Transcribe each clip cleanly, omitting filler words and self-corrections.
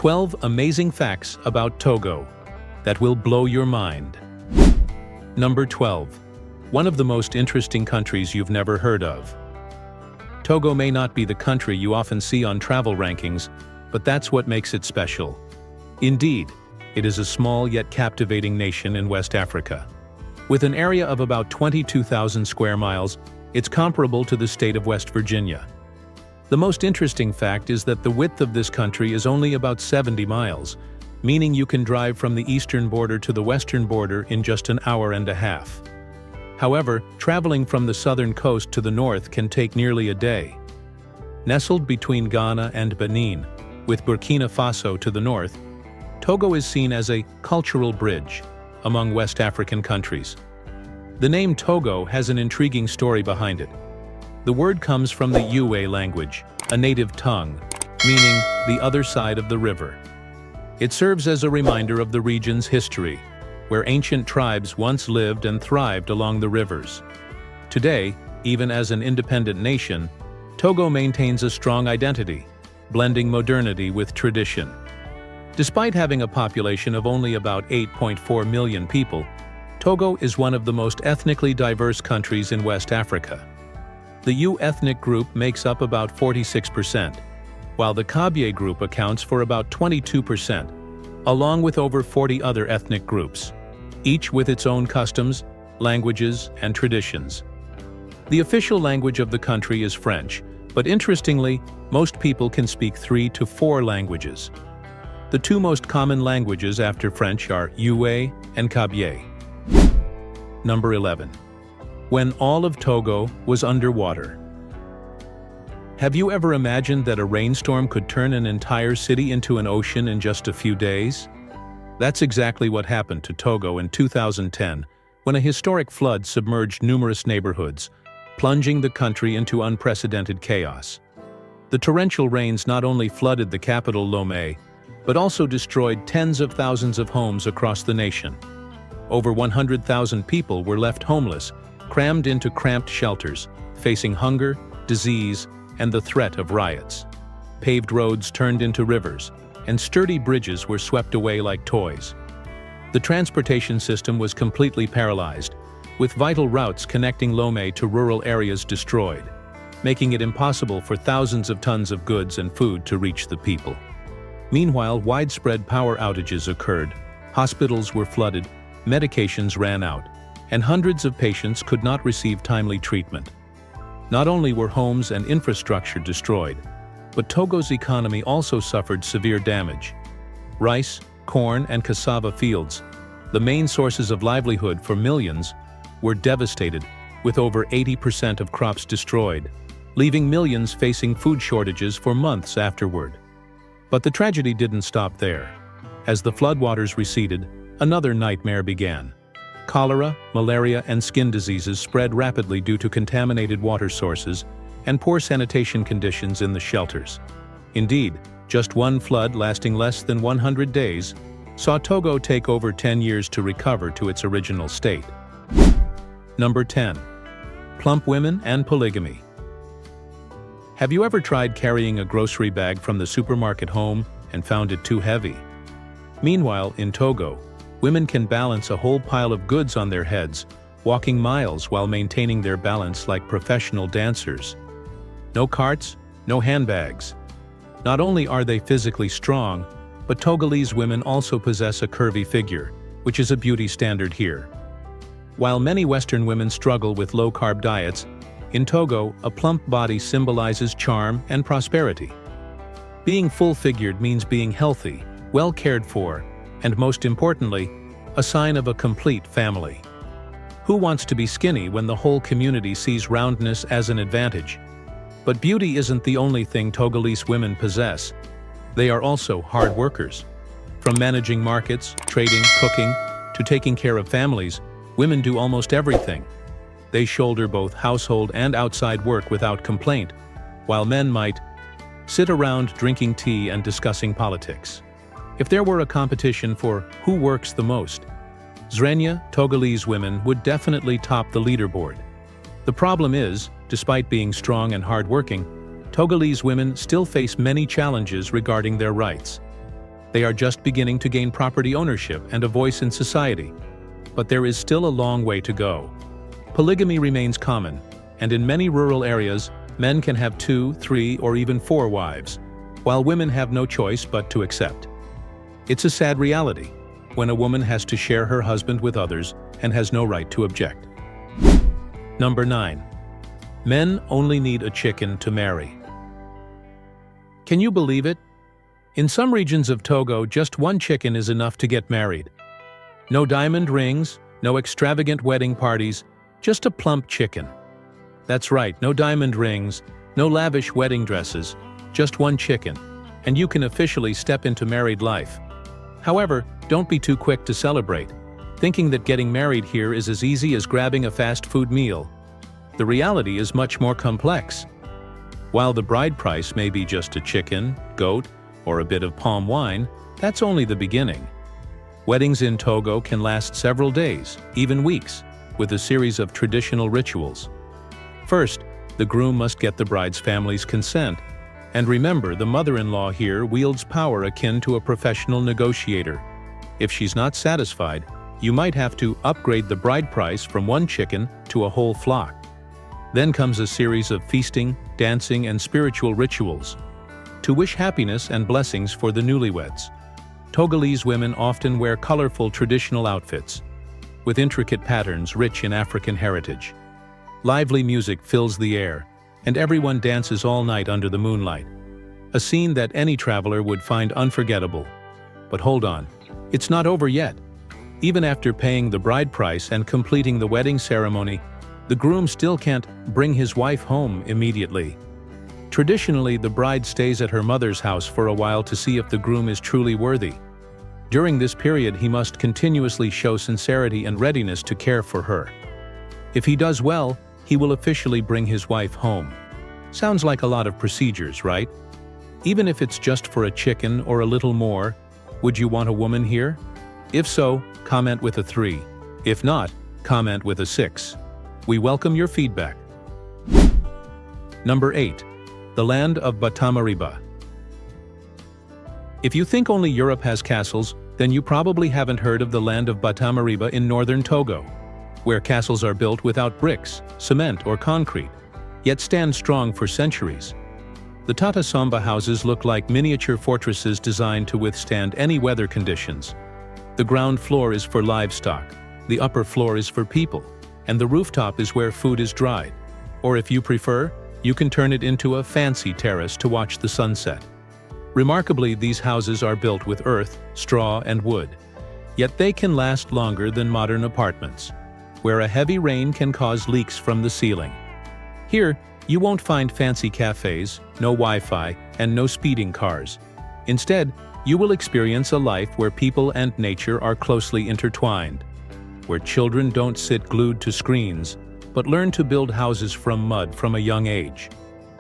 12 amazing facts about Togo that will blow your mind. Number 12. One of the most interesting countries you've never heard of. Togo may not be the country you often see on travel rankings, but that's what makes it special. Indeed, it is a small yet captivating nation in West Africa. With an area of about 22,000 square miles, it's comparable to the state of West Virginia. The most interesting fact is that the width of this country is only about 70 miles, meaning you can drive from the eastern border to the western border in just an hour and a half. However, traveling from the southern coast to the north can take nearly a day. Nestled between Ghana and Benin, with Burkina Faso to the north, Togo is seen as a cultural bridge among West African countries. The name Togo has an intriguing story behind it. The word comes from the Ewe language, a native tongue, meaning the other side of the river. It serves as a reminder of the region's history, where ancient tribes once lived and thrived along the rivers. Today, even as an independent nation, Togo maintains a strong identity, blending modernity with tradition. Despite having a population of only about 8.4 million people, Togo is one of the most ethnically diverse countries in West Africa. The Ewe ethnic group makes up about 46%, while the Kabye group accounts for about 22%, along with over 40 other ethnic groups, each with its own customs, languages, and traditions. The official language of the country is French, but interestingly, most people can speak 3 to 4 languages. The two most common languages after French are Ewe and Kabye. Number 11. When all of Togo was underwater. Have you ever imagined that a rainstorm could turn an entire city into an ocean in just a few days? That's exactly what happened to Togo in 2010, when a historic flood submerged numerous neighborhoods, plunging the country into unprecedented chaos. The torrential rains not only flooded the capital Lomé, but also destroyed tens of thousands of homes across the nation. Over 100,000 people were left homeless, crammed into cramped shelters, facing hunger, disease, and the threat of riots. Paved roads turned into rivers, and sturdy bridges were swept away like toys. The transportation system was completely paralyzed, with vital routes connecting Lomé to rural areas destroyed, making it impossible for thousands of tons of goods and food to reach the people. Meanwhile, widespread power outages occurred, hospitals were flooded, medications ran out, and hundreds of patients could not receive timely treatment. Not only were homes and infrastructure destroyed, but Togo's economy also suffered severe damage. Rice, corn, and cassava fields, the main sources of livelihood for millions, were devastated, with over 80% of crops destroyed, leaving millions facing food shortages for months afterward. But the tragedy didn't stop there. As the floodwaters receded, another nightmare began. Cholera, malaria, and skin diseases spread rapidly due to contaminated water sources and poor sanitation conditions in the shelters. Indeed, just one flood lasting less than 100 days saw Togo take over 10 years to recover to its original state. Number 10. Plump women and polygamy. Have you ever tried carrying a grocery bag from the supermarket home and found it too heavy? Meanwhile, in Togo, women can balance a whole pile of goods on their heads, walking miles while maintaining their balance like professional dancers. No carts, no handbags. Not only are they physically strong, but Togolese women also possess a curvy figure, which is a beauty standard here. While many Western women struggle with low-carb diets, in Togo, a plump body symbolizes charm and prosperity. Being full-figured means being healthy, well cared for, and most importantly, a sign of a complete family. Who wants to be skinny when the whole community sees roundness as an advantage? But beauty isn't the only thing Togolese women possess. They are also hard workers. From managing markets, trading, cooking, to taking care of families, women do almost everything. They shoulder both household and outside work without complaint, while men might sit around drinking tea and discussing politics. If there were a competition for who works the most, Zrenya, Togolese women would definitely top the leaderboard. The problem is, despite being strong and hardworking, Togolese women still face many challenges regarding their rights. They are just beginning to gain property ownership and a voice in society. But there is still a long way to go. Polygamy remains common, and in many rural areas, men can have 2, 3, or even 4 wives, while women have no choice but to accept. It's a sad reality, when a woman has to share her husband with others and has no right to object. Number 9. Men only need a chicken to marry. Can you believe it? In some regions of Togo, just one chicken is enough to get married. No diamond rings, no extravagant wedding parties, just a plump chicken. That's right, no diamond rings, no lavish wedding dresses, just one chicken, and you can officially step into married life. However, don't be too quick to celebrate, thinking that getting married here is as easy as grabbing a fast food meal. The reality is much more complex. While the bride price may be just a chicken, goat, or a bit of palm wine, that's only the beginning. Weddings in Togo can last several days, even weeks, with a series of traditional rituals. First, the groom must get the bride's family's consent. And remember, the mother-in-law here wields power akin to a professional negotiator. If she's not satisfied, you might have to upgrade the bride price from one chicken to a whole flock. Then comes a series of feasting, dancing, and spiritual rituals to wish happiness and blessings for the newlyweds. Togolese women often wear colorful traditional outfits, with intricate patterns rich in African heritage. Lively music fills the air, and everyone dances all night under the moonlight. A scene that any traveler would find unforgettable. But hold on, it's not over yet. Even after paying the bride price and completing the wedding ceremony, the groom still can't bring his wife home immediately. Traditionally, the bride stays at her mother's house for a while to see if the groom is truly worthy. During this period, he must continuously show sincerity and readiness to care for her. If he does well, he will officially bring his wife home. Sounds like a lot of procedures, right? Even if it's just for a chicken or a little more, would you want a woman here? If so, comment with a 3. If not, comment with a 6. We welcome your feedback. Number 8. The land of Batamariba. If you think only Europe has castles, then you probably haven't heard of the land of Batamariba in northern Togo, where castles are built without bricks, cement, or concrete, yet stand strong for centuries. The Tata Samba houses look like miniature fortresses designed to withstand any weather conditions. The ground floor is for livestock, the upper floor is for people, and the rooftop is where food is dried. Or if you prefer, you can turn it into a fancy terrace to watch the sunset. Remarkably, these houses are built with earth, straw, and wood, yet they can last longer than modern apartments, where a heavy rain can cause leaks from the ceiling. Here, you won't find fancy cafes, no Wi-Fi, and no speeding cars. Instead, you will experience a life where people and nature are closely intertwined, where children don't sit glued to screens, but learn to build houses from mud from a young age.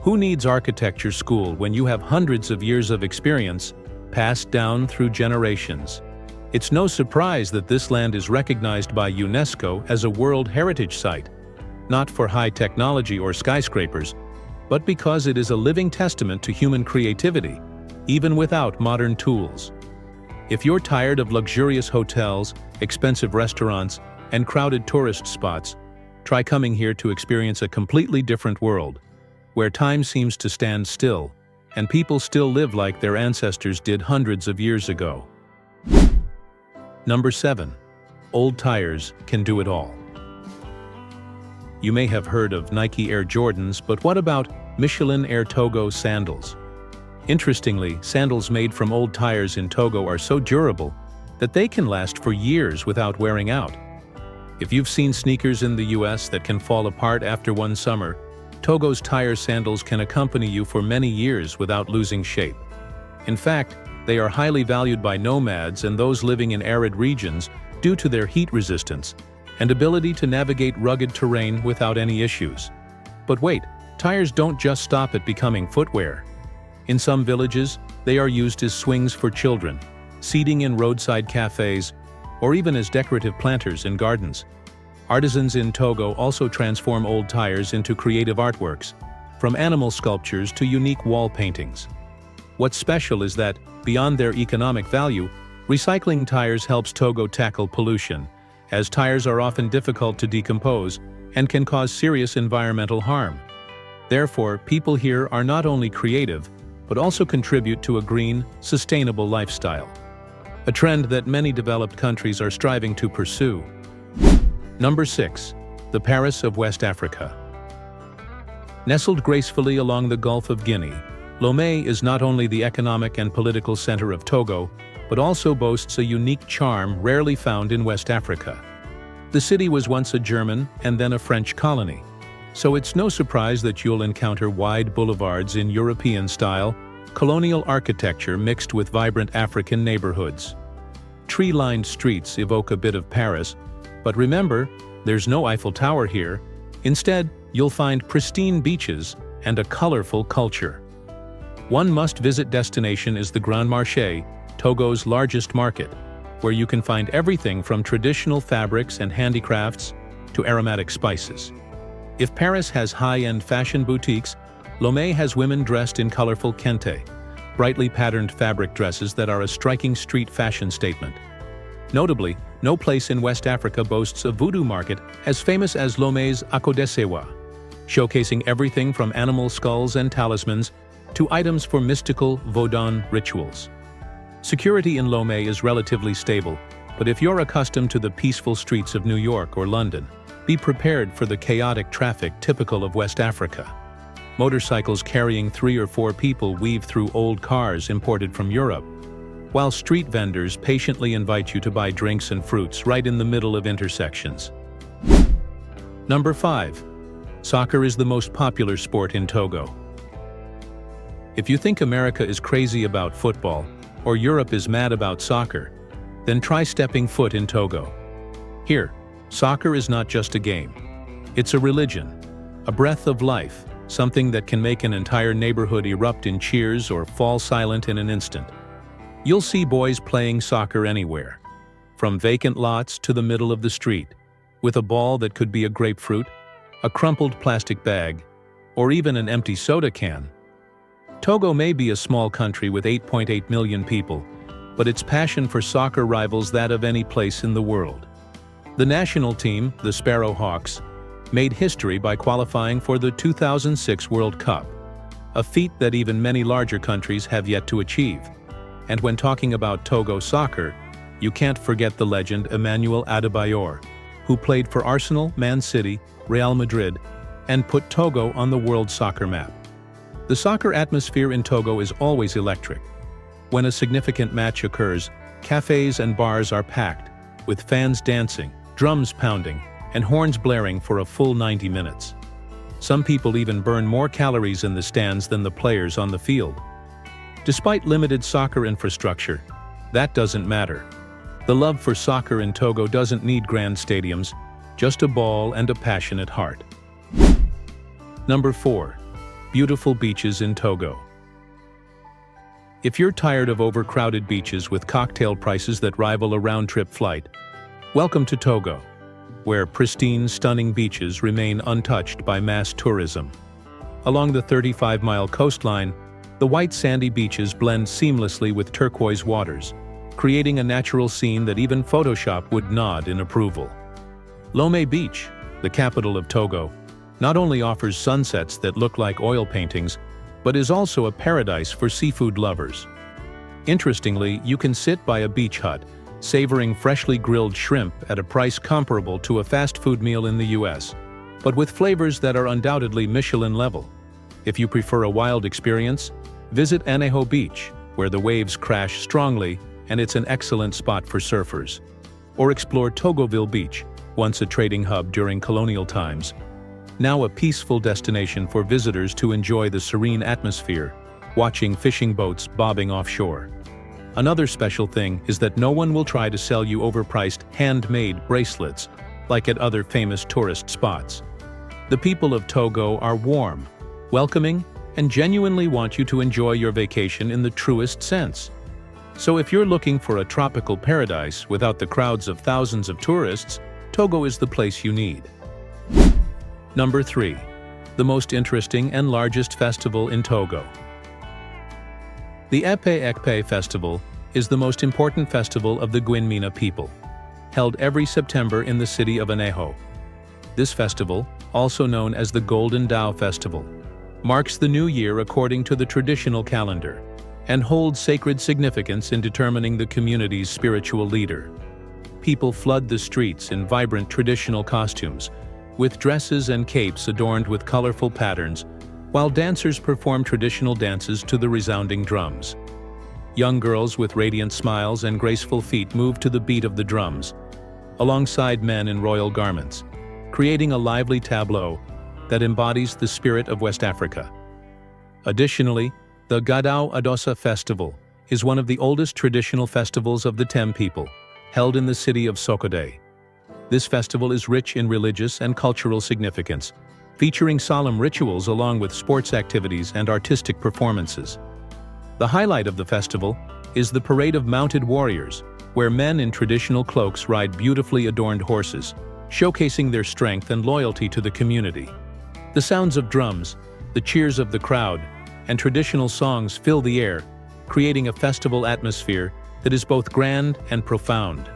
Who needs architecture school when you have hundreds of years of experience passed down through generations? It's no surprise that this land is recognized by UNESCO as a World Heritage Site, not for high technology or skyscrapers, but because it is a living testament to human creativity, even without modern tools. If you're tired of luxurious hotels, expensive restaurants, and crowded tourist spots, try coming here to experience a completely different world, where time seems to stand still, and people still live like their ancestors did hundreds of years ago. Number 7. Old tires can do it all. You may have heard of Nike Air Jordans, but what about Michelin Air Togo sandals? Interestingly, sandals made from old tires in Togo are so durable that they can last for years without wearing out. If you've seen sneakers in the US that can fall apart after one summer, Togo's tire sandals can accompany you for many years without losing shape. In fact, they are highly valued by nomads and those living in arid regions due to their heat resistance and ability to navigate rugged terrain without any issues. But wait, tires don't just stop at becoming footwear. In some villages, they are used as swings for children, seating in roadside cafes, or even as decorative planters in gardens. Artisans in Togo also transform old tires into creative artworks, from animal sculptures to unique wall paintings. What's special is that, beyond their economic value, recycling tires helps Togo tackle pollution, as tires are often difficult to decompose and can cause serious environmental harm. Therefore, people here are not only creative, but also contribute to a green, sustainable lifestyle. A trend that many developed countries are striving to pursue. Number 6. The Paris of West Africa. Nestled gracefully along the Gulf of Guinea, Lomé is not only the economic and political center of Togo, but also boasts a unique charm rarely found in West Africa. The city was once a German and then a French colony, so it's no surprise that you'll encounter wide boulevards in European style, colonial architecture mixed with vibrant African neighborhoods. Tree-lined streets evoke a bit of Paris, but remember, there's no Eiffel Tower here. Instead, you'll find pristine beaches and a colorful culture. One must-visit destination is the Grand Marché, Togo's largest market, where you can find everything from traditional fabrics and handicrafts to aromatic spices. If Paris has high-end fashion boutiques, Lomé has women dressed in colorful kente, brightly patterned fabric dresses that are a striking street fashion statement. Notably, no place in West Africa boasts a voodoo market as famous as Lomé's Akodesewa, showcasing everything from animal skulls and talismans to items for mystical Vodun rituals. Security in Lomé is relatively stable, but if you're accustomed to the peaceful streets of New York or London, be prepared for the chaotic traffic typical of West Africa. Motorcycles carrying 3 or 4 people weave through old cars imported from Europe, while street vendors patiently invite you to buy drinks and fruits right in the middle of intersections. Number 5. Soccer is the most popular sport in Togo. If you think America is crazy about football, or Europe is mad about soccer, then try stepping foot in Togo. Here, soccer is not just a game. It's a religion, a breath of life, something that can make an entire neighborhood erupt in cheers or fall silent in an instant. You'll see boys playing soccer anywhere, from vacant lots to the middle of the street, with a ball that could be a grapefruit, a crumpled plastic bag, or even an empty soda can. Togo may be a small country with 8.8 million people, but its passion for soccer rivals that of any place in the world. The national team, the Sparrow Hawks, made history by qualifying for the 2006 World Cup, a feat that even many larger countries have yet to achieve. And when talking about Togo soccer, you can't forget the legend Emmanuel Adebayor, who played for Arsenal, Man City, Real Madrid, and put Togo on the world soccer map. The soccer atmosphere in Togo is always electric. When a significant match occurs, cafes and bars are packed, with fans dancing, drums pounding, and horns blaring for a full 90 minutes. Some people even burn more calories in the stands than the players on the field. Despite limited soccer infrastructure, that doesn't matter. The love for soccer in Togo doesn't need grand stadiums, just a ball and a passionate heart. Number 4. Beautiful beaches in Togo. If you're tired of overcrowded beaches with cocktail prices that rival a round-trip flight, welcome to Togo, where pristine, stunning beaches remain untouched by mass tourism. Along the 35-mile coastline, the white sandy beaches blend seamlessly with turquoise waters, creating a natural scene that even Photoshop would nod in approval. Lomé Beach, the capital of Togo, not only offers sunsets that look like oil paintings, but is also a paradise for seafood lovers. Interestingly, you can sit by a beach hut, savoring freshly grilled shrimp at a price comparable to a fast food meal in the US, but with flavors that are undoubtedly Michelin level. If you prefer a wild experience, visit Aneho Beach, where the waves crash strongly and it's an excellent spot for surfers. Or explore Togoville Beach, once a trading hub during colonial times, now a peaceful destination for visitors to enjoy the serene atmosphere, watching fishing boats bobbing offshore. Another special thing is that no one will try to sell you overpriced handmade bracelets, like at other famous tourist spots. The people of Togo are warm, welcoming, and genuinely want you to enjoy your vacation in the truest sense. So if you're looking for a tropical paradise without the crowds of thousands of tourists, Togo is the place you need. Number 3. The most interesting and largest festival in Togo. The Epe Ekpe Festival is the most important festival of the Guinmina people, held every September in the city of Anejo. This festival, also known as the Golden Dao Festival, marks the new year according to the traditional calendar and holds sacred significance in determining the community's spiritual leader. People flood the streets in vibrant traditional costumes, with dresses and capes adorned with colorful patterns, while dancers perform traditional dances to the resounding drums. Young girls with radiant smiles and graceful feet move to the beat of the drums, alongside men in royal garments, creating a lively tableau that embodies the spirit of West Africa. Additionally, the Gadao Adosa Festival is one of the oldest traditional festivals of the Tem people, held in the city of Sokode. This festival is rich in religious and cultural significance, featuring solemn rituals along with sports activities and artistic performances. The highlight of the festival is the parade of mounted warriors, where men in traditional cloaks ride beautifully adorned horses, showcasing their strength and loyalty to the community. The sounds of drums, the cheers of the crowd, and traditional songs fill the air, creating a festival atmosphere that is both grand and profound.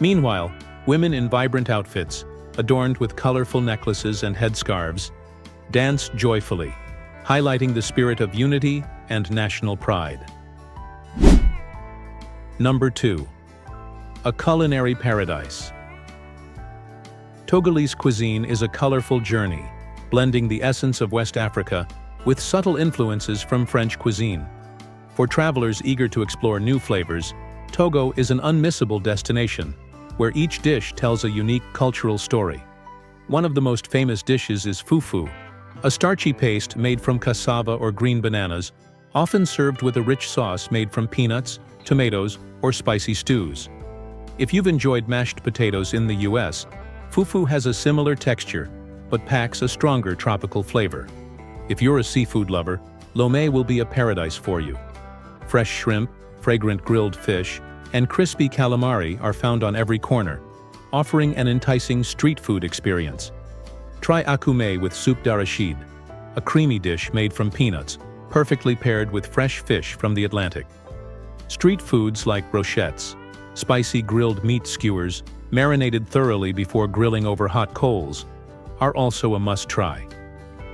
Meanwhile, women in vibrant outfits, adorned with colorful necklaces and headscarves, dance joyfully, highlighting the spirit of unity and national pride. Number 2. A culinary paradise. Togolese cuisine is a colorful journey, blending the essence of West Africa with subtle influences from French cuisine. For travelers eager to explore new flavors, Togo is an unmissable destination, where each dish tells a unique cultural story. One of the most famous dishes is fufu, a starchy paste made from cassava or green bananas, often served with a rich sauce made from peanuts, tomatoes, or spicy stews. If you've enjoyed mashed potatoes in the US, fufu has a similar texture, but packs a stronger tropical flavor. If you're a seafood lover, Lomé will be a paradise for you. Fresh shrimp, fragrant grilled fish, and crispy calamari are found on every corner, offering an enticing street food experience. Try akume with soup d'arachide, a creamy dish made from peanuts, perfectly paired with fresh fish from the Atlantic. Street foods like brochettes, spicy grilled meat skewers, marinated thoroughly before grilling over hot coals, are also a must-try.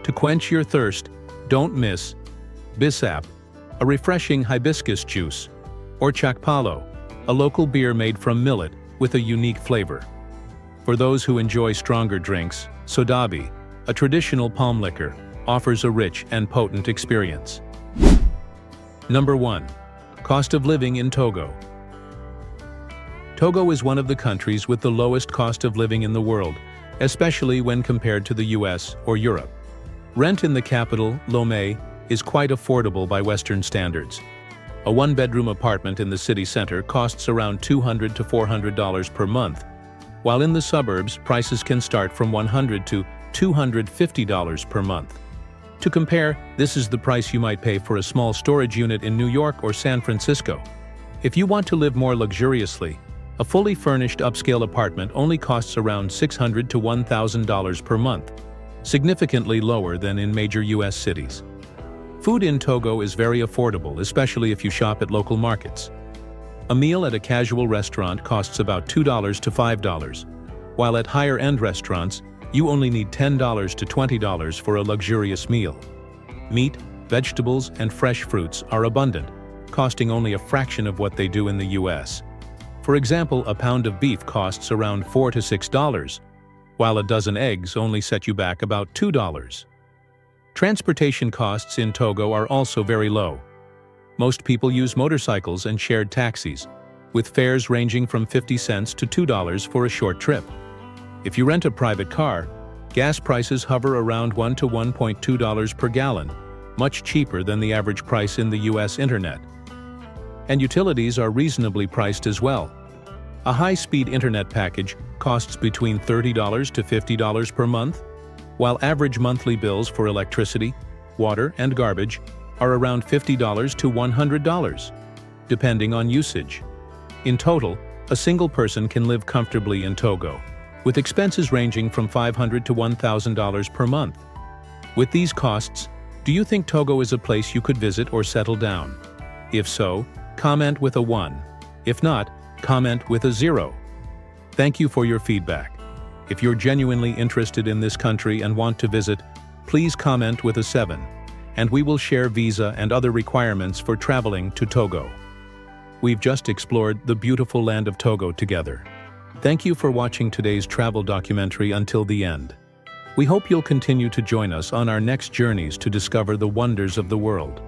To quench your thirst, don't miss bisap, a refreshing hibiscus juice, or chakpalo, a local beer made from millet with a unique flavor. For those who enjoy stronger drinks, sodabi, a traditional palm liquor, offers a rich and potent experience. Number 1. Cost of living in Togo. Togo is one of the countries with the lowest cost of living in the world, especially when compared to the US or Europe. Rent in the capital, Lomé, is quite affordable by Western standards. A one-bedroom apartment in the city center costs around $200 to $400 per month, while in the suburbs, prices can start from $100 to $250 per month. To compare, this is the price you might pay for a small storage unit in New York or San Francisco. If you want to live more luxuriously, a fully furnished upscale apartment only costs around $600 to $1,000 per month, significantly lower than in major US cities. Food in Togo is very affordable, especially if you shop at local markets. A meal at a casual restaurant costs about $2 to $5, while at higher-end restaurants, you only need $10 to $20 for a luxurious meal. Meat, vegetables, and fresh fruits are abundant, costing only a fraction of what they do in the US. For example, a pound of beef costs around $4 to $6, while a dozen eggs only set you back about $2. Transportation costs in Togo are also very low. Most people use motorcycles and shared taxis, with fares ranging from 50 cents to $2 for a short trip. If you rent a private car, gas prices hover around $1 to $1.2 per gallon, much cheaper than the average price in the US internet. And utilities are reasonably priced as well. A high-speed internet package costs between $30 to $50 per month, while average monthly bills for electricity, water, and garbage are around $50 to $100, depending on usage. In total, a single person can live comfortably in Togo, with expenses ranging from $500 to $1,000 per month. With these costs, do you think Togo is a place you could visit or settle down? If so, comment with a 1. If not, comment with a 0. Thank you for your feedback. If you're genuinely interested in this country and want to visit, please comment with a 7, and we will share visa and other requirements for traveling to Togo. We've just explored the beautiful land of Togo together. Thank you for watching today's travel documentary until the end. We hope you'll continue to join us on our next journeys to discover the wonders of the world.